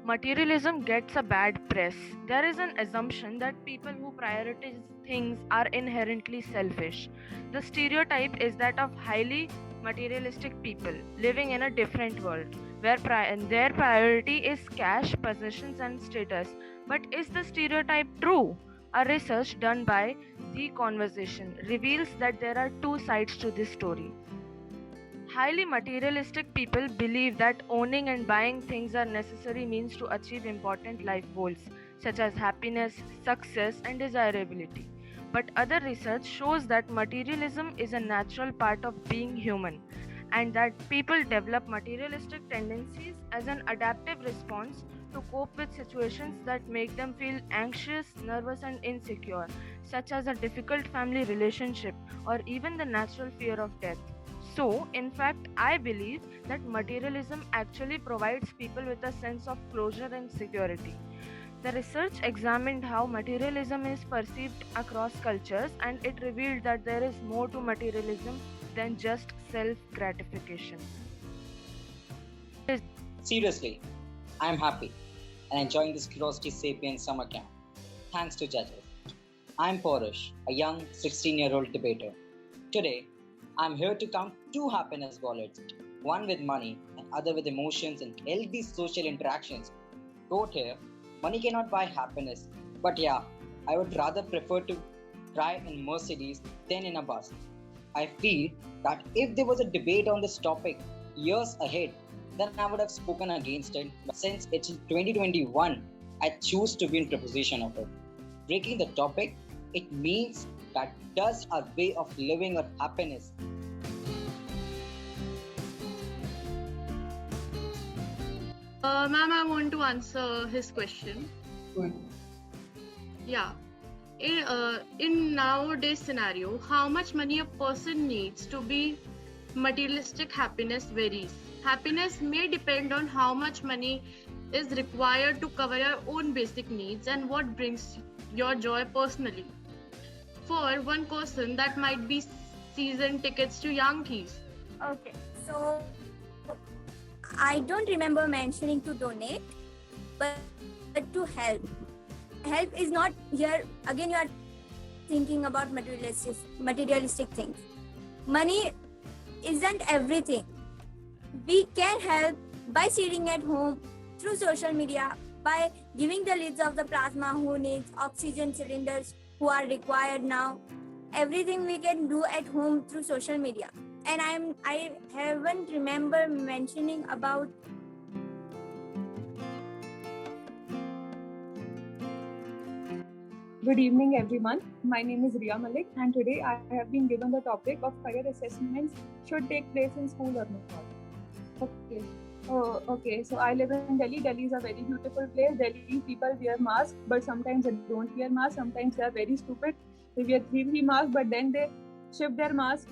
Materialism gets a bad press. There is an assumption that people who prioritize things are inherently selfish. The stereotype is that of highly materialistic people living in a different world where their priority is cash, possessions, and status. But is the stereotype true? A research done by The Conversation reveals that there are two sides to this story. Highly materialistic people believe that owning and buying things are necessary means to achieve important life goals such as happiness, success, and desirability. But other research shows that materialism is a natural part of being human and that people develop materialistic tendencies as an adaptive response to cope with situations that make them feel anxious, nervous, and insecure, such as a difficult family relationship or even the natural fear of death. So, in fact, I believe that materialism actually provides people with a sense of closure and security. The research examined how materialism is perceived across cultures and it revealed that there is more to materialism than just self gratification. Seriously, I am happy and enjoying this Curiosity Sapiens summer camp. Thanks to judges. I'm Porish, a young 16-year-old debater. Today, I'm here to count two happiness wallets, one with money and other with emotions and healthy social interactions. Quote here, money cannot buy happiness, but yeah, I would rather prefer to cry in Mercedes than in a bus. I feel that if there was a debate on this topic years ahead, then I would have spoken against it. But since it's in 2021, I choose to be in proposition of it. Breaking the topic, it means that does our way of living or happiness. Ma'am, I want to answer his question. Good. Yeah. In nowadays scenario, how much money a person needs to be materialistic happiness varies. Happiness may depend on how much money is required to cover your own basic needs and what brings your joy personally. For one person, that might be season tickets to Yankees. Okay, so I don't remember mentioning to donate, but to help. Help is not here. Again, you are thinking about materialistic things. Money isn't everything. We can help by sitting at home through social media, by giving the leads of the plasma who needs oxygen cylinders who are required now. Everything we can do at home through social media. And I haven't remember mentioning about Good evening, everyone. My name is Riya Malik, and today I have been given the topic of career assessments should take place in school or not. Okay. Okay. So I live in Delhi. Delhi is a very beautiful place. Delhi people wear masks, but sometimes they don't wear masks. Sometimes they are very stupid. They wear three masks, but then they shift their mask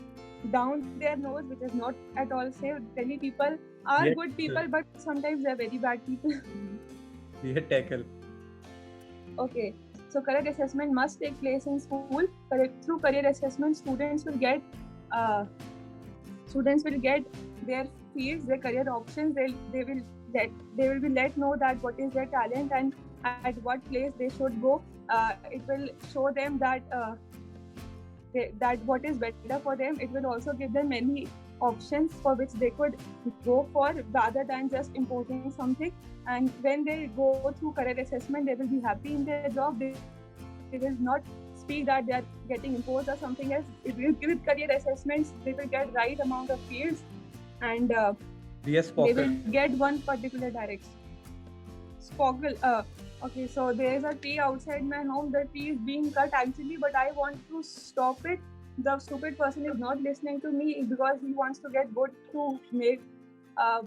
down their nose, which is not at all safe. Delhi people are good people, but sometimes they are very bad people. Tackle. Okay. So career assessment must take place in school. Through career assessment, students will get their fields, their career options. They will be let know that what is their talent and at what place they should go. It will show them that that what is better for them. It will also give them many options for which they could go for rather than just imposing something. And when they go through career assessment, they will be happy in their job. They will not speak that they are getting imposed or something else. With career assessments, they will get right amount of fields and they will get one particular direction. Spoggle. Okay, so there is a tree outside my home. The tree is being cut actually, but I want to stop it. The stupid person is not listening to me because he wants to get wood to make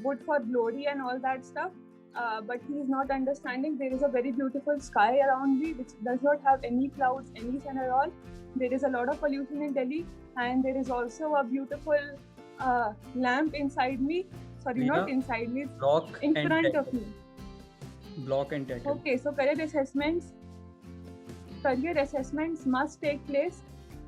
wood for glory and all that stuff. But he is not understanding there is a very beautiful sky around me which does not have any clouds, any sun at all. There is a lot of pollution in Delhi, and there is also a beautiful lamp inside me. Sorry, Rina, not inside me, Block in and front tackle. of me. Block and tackle. Okay, so career assessments must take place,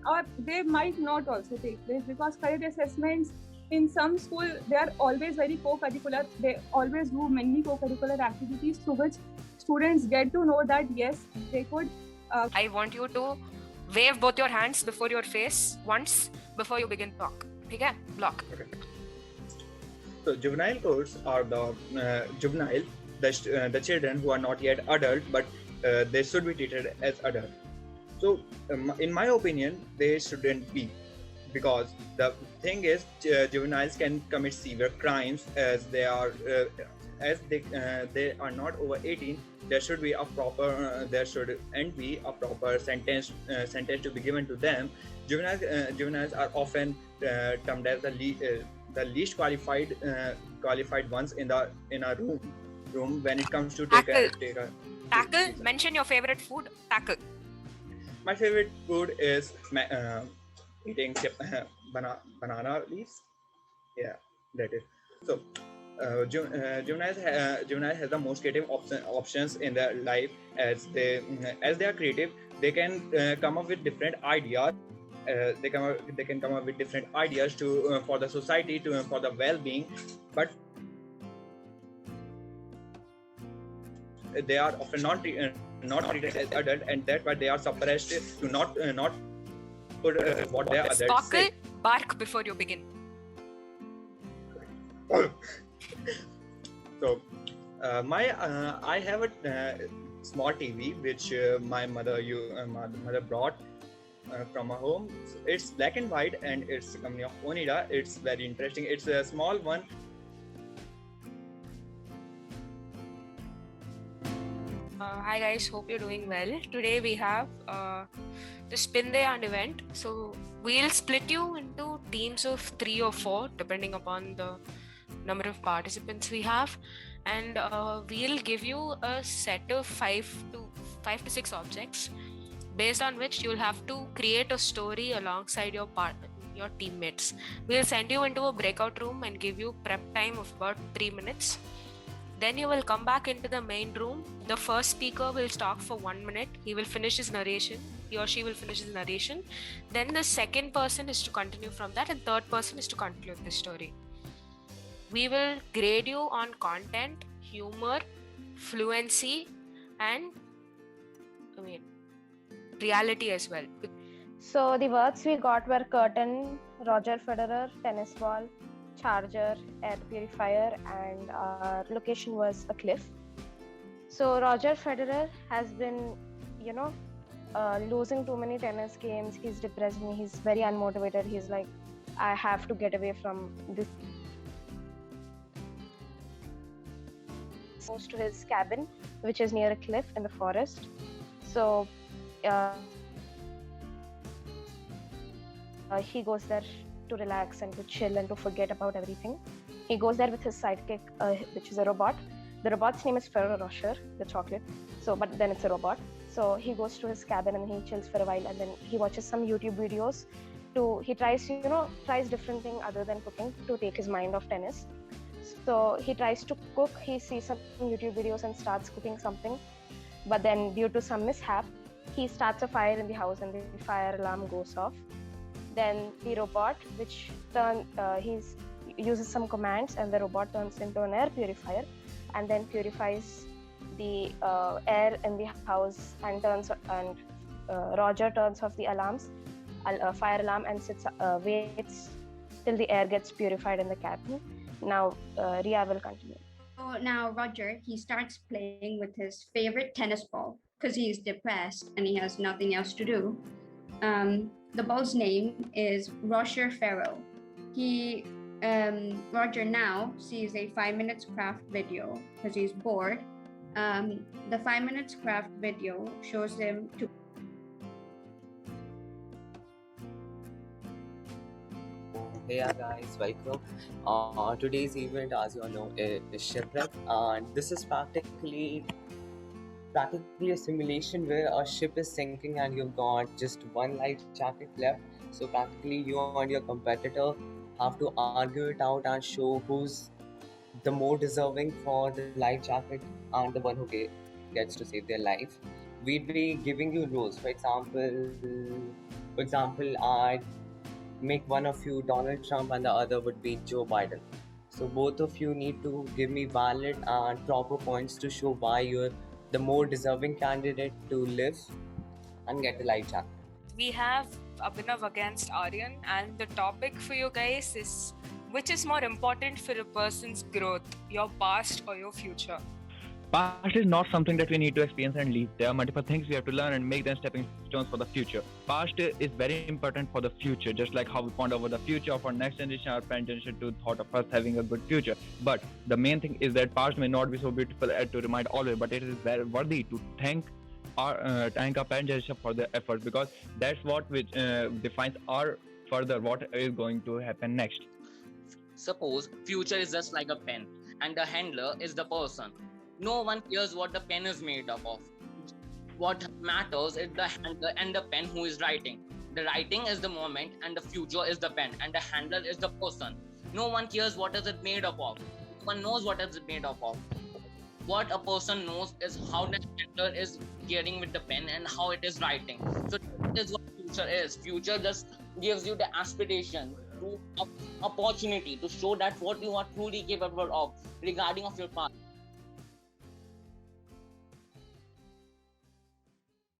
or they might not also take place, because career assessments in some school they are always very co-curricular. They always do many co-curricular activities through which students get to know that yes, they could. I want you to wave both your hands before your face once before you begin talk. Okay? Block. Okay. So juvenile courts are the children who are not yet adult, but they should be treated as adult. So in my opinion, they shouldn't be, because the thing is, juveniles can commit severe crimes as they are not over 18. There should be a proper sentence to be given to them. Juveniles are often termed as the least qualified ones in a room when it comes to take a Tackle. Mention your favorite food. Tackle. My favorite food is eating banana leaves. Yeah, that is. So juvenile has the most creative options in their life. As they are creative, they can come up with different ideas. They can come up with different ideas to for the society, for the well-being, but they are often not treated as adult, and that's why they are suppressed to not put what their adults say. Bark before you begin. So I have a small TV which my mother brought from her home. It's black and white, and it's a company of Onida. It's very interesting. It's a small one. Hi guys, hope you're doing well. Today we have the Spin the Yarn event. So we'll split you into teams of 3 or 4 depending upon the number of participants we have, and we'll give you a set of 5 to 6 objects, based on which you'll have to create a story alongside your teammates. We'll send you into a breakout room and give you prep time of about 3 minutes. Then you will come back into the main room. The first speaker will talk for 1 minute. He will finish his narration. He or she will finish his narration. Then the second person is to continue from that, and third person is to conclude the story. We will grade you on content, humor, fluency, and reality as well. So the words we got were curtain, Roger Federer, tennis ball, charger, air purifier, and our location was a cliff. So Roger Federer has been, losing too many tennis games. He's depressed me. He's very unmotivated. He's like, I have to get away from this. Goes to his cabin, which is near a cliff in the forest. So he goes there to relax and to chill and to forget about everything. He goes there with his sidekick, which is a robot. The robot's name is Ferrero Rocher, the chocolate. So, but then it's a robot. So he goes to his cabin and he chills for a while, and then he watches some YouTube videos. He tries different thing other than cooking to take his mind off tennis. So he tries to cook. He sees some YouTube videos and starts cooking something. But then due to some mishap, he starts a fire in the house and the fire alarm goes off. Then the robot, which uses some commands, and the robot turns into an air purifier and then purifies the air in the house, and Roger turns off the alarms, fire alarm, and waits till the air gets purified in the cabin. Now Ria will continue. So now Roger, he starts playing with his favorite tennis ball because he's depressed and he has nothing else to do. The ball's name is Rocher Ferro. Roger now sees a 5 minutes craft video because he's bored. The 5 minutes craft video shows him to Hey guys, welcome. Today's event, as you all know, is shipwreck, and this is practically a simulation where a ship is sinking and you've got just one life jacket left. So practically you and your competitor have to argue it out and show who's the more deserving for the life jacket and the one who gets to save their life. We'd be giving you rules. For example, make one of you Donald Trump and the other would be Joe Biden. So both of you need to give me valid and proper points to show why you're the more deserving candidate to live and get a life jacket. We have Abhinav against Aryan, and the topic for you guys is which is more important for a person's growth, your past or your future? Past is not something that we need to experience and leave. There are multiple things we have to learn and make them stepping stones for the future. Past is very important for the future, just like how we ponder over the future of our next generation, our parent generation to thought of us having a good future. But the main thing is that past may not be so beautiful as to remind always, but it is very worthy to thank our parent generation for their efforts, because that's what which defines our further what is going to happen next. Suppose future is just like a pen and the handler is the person. No one cares what the pen is made up of. What matters is the handler and the pen who is writing. The writing is the moment and the future is the pen and the handler is the person. No one cares what is it made up of. No one knows what is it made up of. What a person knows is how the handler is gearing with the pen and how it is writing. So that is what future is. Future just gives you the aspiration to opportunity to show that what you are truly capable of regarding of your past.